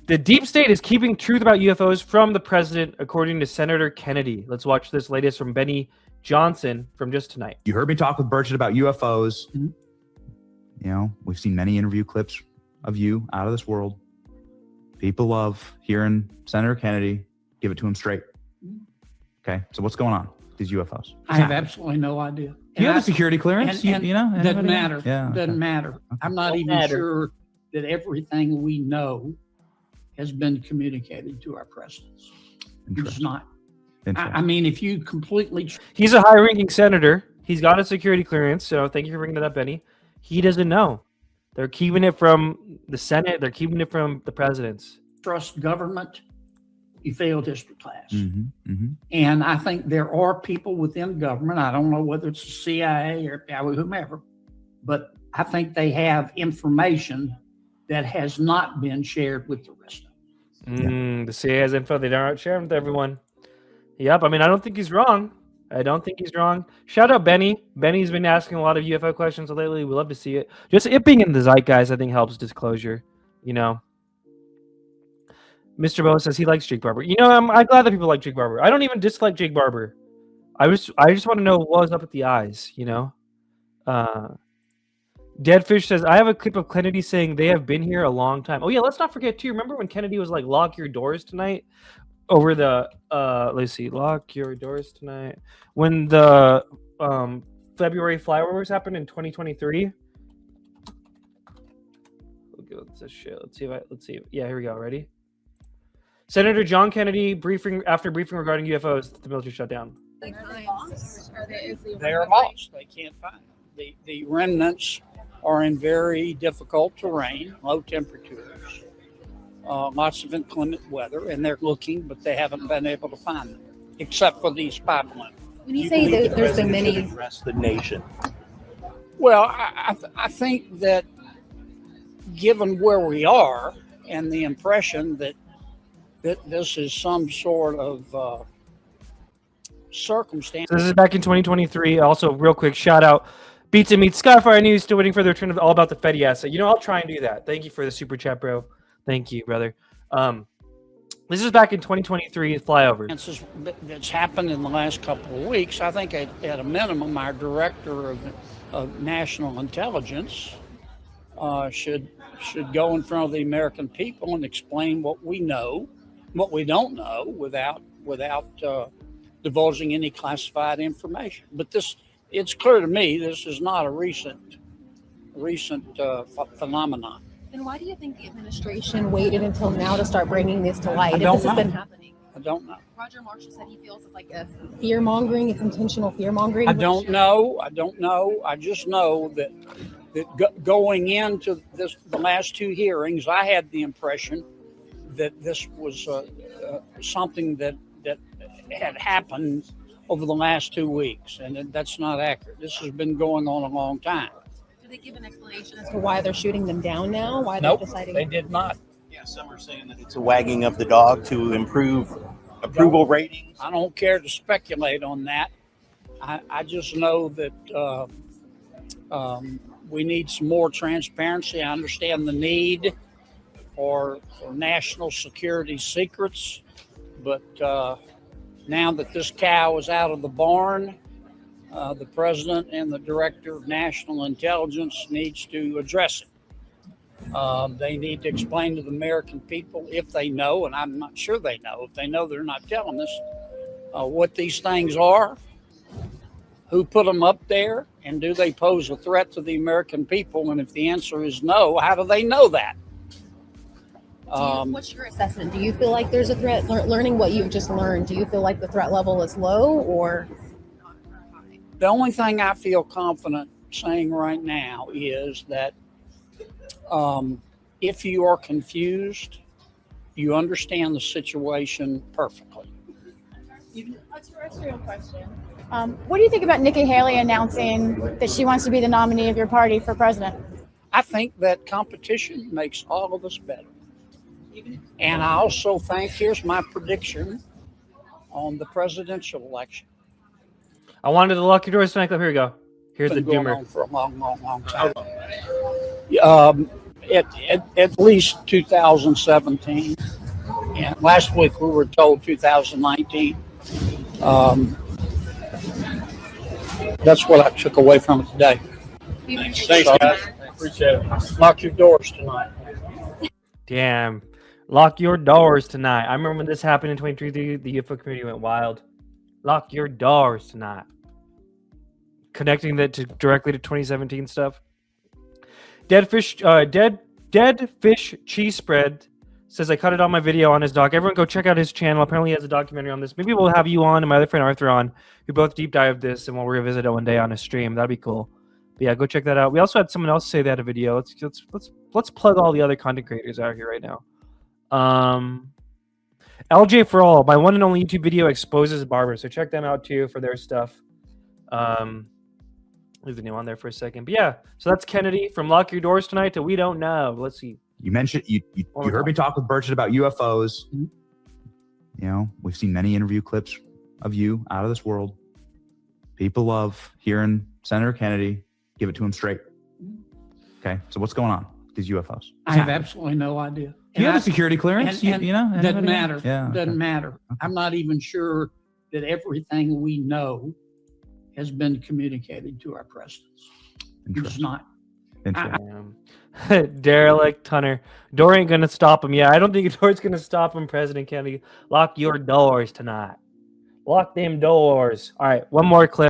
The deep state is keeping truth about UFOs from the president, according to Senator Kennedy. Let's watch this latest from Benny Johnson from just tonight. You heard me talk with Burchett about UFOs. Mm-hmm. You know, we've seen many interview clips of you out of this world. People love hearing Senator Kennedy give it to him straight. Okay, so what's going on with these UFOs? I have absolutely no idea. Do you have a security clearance? And you know, doesn't matter. Yeah, doesn't matter. Okay. I'm not even sure that everything we know has been communicated to our presidents. It's not. I mean, if you completely... He's a high-ranking senator. He's got a security clearance, so thank you for bringing that up, Benny. He doesn't know. They're keeping it from the Senate. They're keeping it from the presidents. Trust government. You failed history class. Mm-hmm, mm-hmm. And I think there are people within government, I don't know whether it's the CIA or whomever, but I think they have information that has not been shared with the rest of them. The CIA has info they don't share with everyone. Yep, I mean, I don't think he's wrong. Shout out Benny. Benny's been asking a lot of UFO questions lately. We love to see it. Just it being in the zeitgeist, I think, helps disclosure, you know. Mr. Bo says he likes Jake Barber. You know, I'm glad that people like Jake Barber. I don't even dislike Jake Barber. I just want to know what was up with the eyes, you know. Deadfish says, I have a clip of Kennedy saying they have been here a long time. Oh yeah, let's not forget too. Remember when Kennedy was like, lock your doors tonight? Over the let's see, lock your doors tonight. When the February flyovers happened in 2023. Let's see. Yeah, here we go. Ready? Senator John Kennedy briefing regarding UFOs at the military shutdown. They are lost. They can't find them. The remnants are in very difficult terrain, low temperatures, lots of inclement weather, and they're looking, but they haven't been able to find them, except for these pipelines. When you say there's been many... address the nation. Well, I think that given where we are and the impression that this is some sort of circumstance. This is back in 2023. Also, real quick, shout out Beats and Meats Skyfire News, still waiting for the return of All About the Fed asset. You know, I'll try and do that. Thank you for the super chat, bro. Thank you, brother. This is back in 2023 flyovers. That's happened in the last couple of weeks. I think at a minimum, our director of national intelligence should go in front of the American people and explain what we know, what we don't know, without divulging any classified information. But it's clear to me this is not a recent phenomenon. And why do you think the administration waited until now to start bringing this to light? If this has been happening, I don't know. Roger Marshall said he feels it's like a fear mongering. It's intentional fear mongering. I don't know. I just know that going into the last two hearings, I had the impression that this was something that had happened over the last 2 weeks, and that's not accurate. This has been going on a long time. Do they give an explanation as to why they're shooting them down now? Why Nope, they're deciding? They did not. Yeah, some are saying that it's a wagging of the dog to improve approval ratings. I don't care to speculate on that. I just know that we need some more transparency. I understand the need for national security secrets, but now that this cow is out of the barn, the president and the director of national intelligence needs to address it. They need to explain to the American people, if they know, and I'm not sure they know, if they know they're not telling us, what these things are, who put them up there, and do they pose a threat to the American people? And if the answer is no, how do they know that? What's your assessment? Do you feel like there's a threat? Learning what you've just learned, do you feel like the threat level is low or high? The only thing I feel confident saying right now is that if you are confused, you understand the situation perfectly. A terrestrial question. What do you think about Nikki Haley announcing that she wants to be the nominee of your party for president? I think that competition makes all of us better. And I also think, here's my prediction on the presidential election. I wanted the Lucky Doors tonight clip. Here we go. Here's the Been going doomer. on for a long time. at least 2017. Yeah, last week we were told 2019. That's what I took away from it today. Thanks, guys. Appreciate it. Lock your doors tonight. Damn. Lock your doors tonight. I remember when this happened in 2023, the UFO community went wild. Lock your doors tonight. Connecting that directly to 2017 stuff. Dead fish cheese spread says I cut it on my video on his doc. Everyone go check out his channel. Apparently he has a documentary on this. Maybe we'll have you on and my other friend Arthur on. We both deep dive this and we'll revisit it one day on a stream. That'd be cool. But yeah, go check that out. We also had someone else say they had a video. Let's plug all the other content creators out here right now. LJ for All, my one and only YouTube video exposes barbers. So check them out too for their stuff. Leave the name on there for a second. But yeah, so that's Kennedy from Lock Your Doors Tonight to We Don't Know. Let's see. You mentioned you heard me talk with Burchett about UFOs. You know, we've seen many interview clips of you out of this world. People love hearing Senator Kennedy give it to him straight. Okay, so what's going on with these UFOs? I have absolutely no idea. Do you have a security clearance? And you know, doesn't matter. Yeah, Doesn't matter. I'm not even sure that everything we know has been communicated to our presidents. It's not. Derelict Hunter. Door ain't gonna stop him. Yeah, I don't think a door's gonna stop him, President Kennedy. Lock your doors tonight. Lock them doors. All right, one more clip.